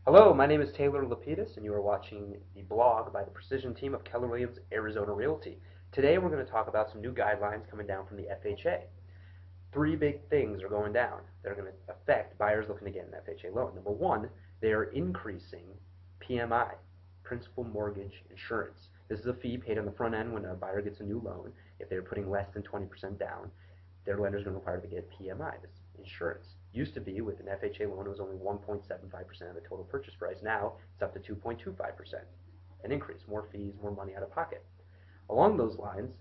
Hello, my name is Taylor Lapidus, and you are watching the blog by the Precision team of Keller Williams Arizona Realty. Today we're going to talk about some new guidelines coming down from the FHA. Three big things are going down that are going to affect buyers looking to get an FHA loan. Number one, they are increasing PMI, principal mortgage insurance. This is a fee paid on the front end when a buyer gets a new loan. If they're putting less than 20% down, their lender is going to require to get PMI, this insurance. Used to be with an FHA loan, it was only 1.75% of the total purchase price. Now it's up to 2.25%. An increase, more fees, more money out of pocket. Along those lines,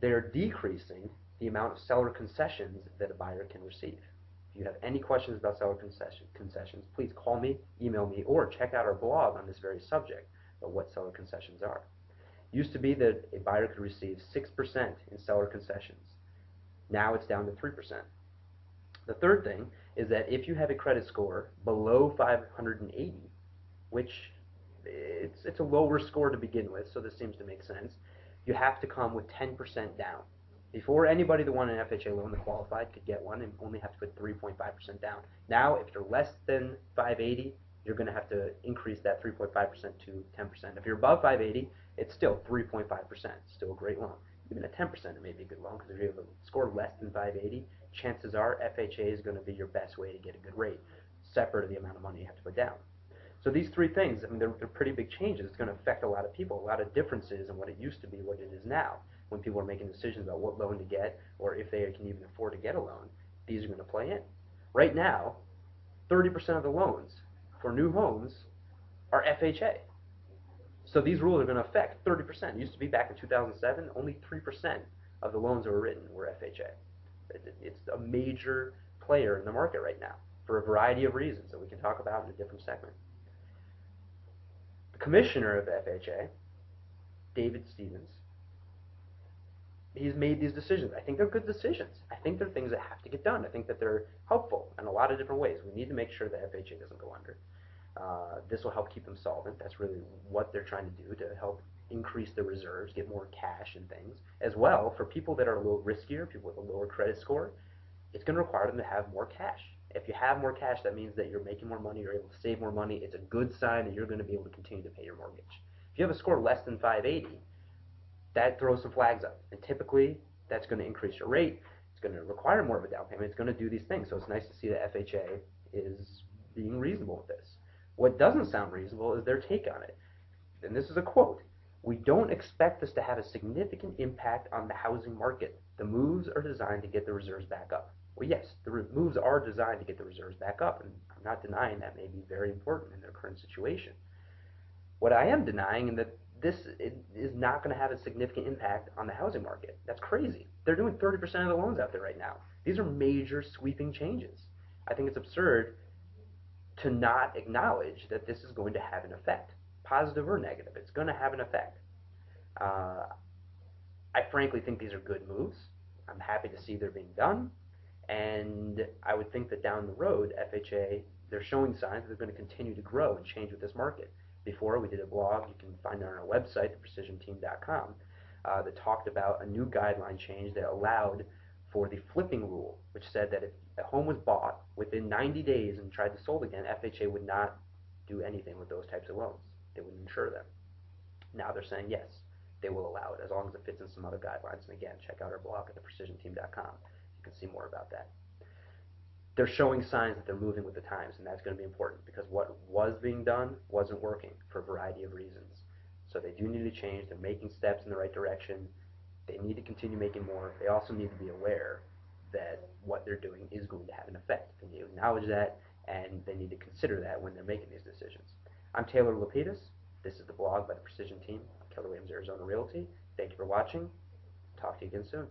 they're decreasing the amount of seller concessions that a buyer can receive. If you have any questions about seller concessions, please call me, email me, or check out our blog on this very subject of what seller concessions are. It used to be that a buyer could receive 6% in seller concessions. Now it's down to 3%. The third thing is that if you have a credit score below 580, which it's a lower score to begin with, so this seems to make sense, you have to come with 10% down. Before, anybody that wanted an FHA loan that qualified could get one and only have to put 3.5% down. Now, if you're less than 580, you're going to have to increase that 3.5% to 10%. If you're above 580, it's still 3.5%. It's still a great loan. Even at 10%, it may be a good loan, because if you have a score less than 580, chances are FHA is going to be your best way to get a good rate, separate of the amount of money you have to put down. So these three things, I mean, they're pretty big changes. It's going to affect a lot of people, a lot of differences in what it used to be, what it is now. When people are making decisions about what loan to get, or if they can even afford to get a loan, these are going to play in. Right now, 30% of the loans for new homes are FHA. So these rules are going to affect 30%. It used to be back in 2007, only 3% of the loans that were written were FHA. It's a major player in the market right now for a variety of reasons that we can talk about in a different segment. The commissioner of FHA, David Stevens, he's made these decisions. I think they're good decisions. I think they're things that have to get done. I think that they're helpful in a lot of different ways. We need to make sure that FHA doesn't go under. This will help keep them solvent. That's really what they're trying to do, to help increase their reserves, get more cash and things. As well, for people that are a little riskier, people with a lower credit score, it's going to require them to have more cash. If you have more cash, that means that you're making more money, you're able to save more money. It's a good sign that you're going to be able to continue to pay your mortgage. If you have a score less than 580, that throws some flags up. And typically, that's going to increase your rate. It's going to require more of a down payment. It's going to do these things. So it's nice to see that FHA is being reasonable with this. What doesn't sound reasonable is their take on it. And this is a quote. "We don't expect this to have a significant impact on the housing market. The moves are designed to get the reserves back up." Well, yes, the moves are designed to get the reserves back up, and I'm not denying that may be very important in their current situation. What I am denying is that this is not going to have a significant impact on the housing market. That's crazy. They're doing 30% of the loans out there right now. These are major sweeping changes. I think it's absurd to not acknowledge that this is going to have an effect, positive or negative. It's going to have an effect. I frankly think these are good moves. I'm happy to see they're being done, and I would think that down the road, FHA, they're showing signs that they're going to continue to grow and change with this market. Before, we did a blog, you can find it on our website, theprecisionteam.com, that talked about a new guideline change that allowed for the flipping rule, which said that if a home was bought within 90 days and tried to sold again, FHA would not do anything with those types of loans. They would insure them. Now they're saying yes, they will allow it as long as it fits in some other guidelines. And again, check out our blog at theprecisionteam.com. You can see more about that. They're showing signs that they're moving with the times, and that's going to be important because what was being done wasn't working for a variety of reasons. So they do need to change. They're making steps in the right direction. They need to continue making more. They also need to be aware that what they're doing is going to have an effect. They need to acknowledge that, and they need to consider that when they're making these decisions. I'm Taylor Lapidus. This is the blog by the Precision team of Keller Williams Arizona Realty. Thank you for watching. Talk to you again soon.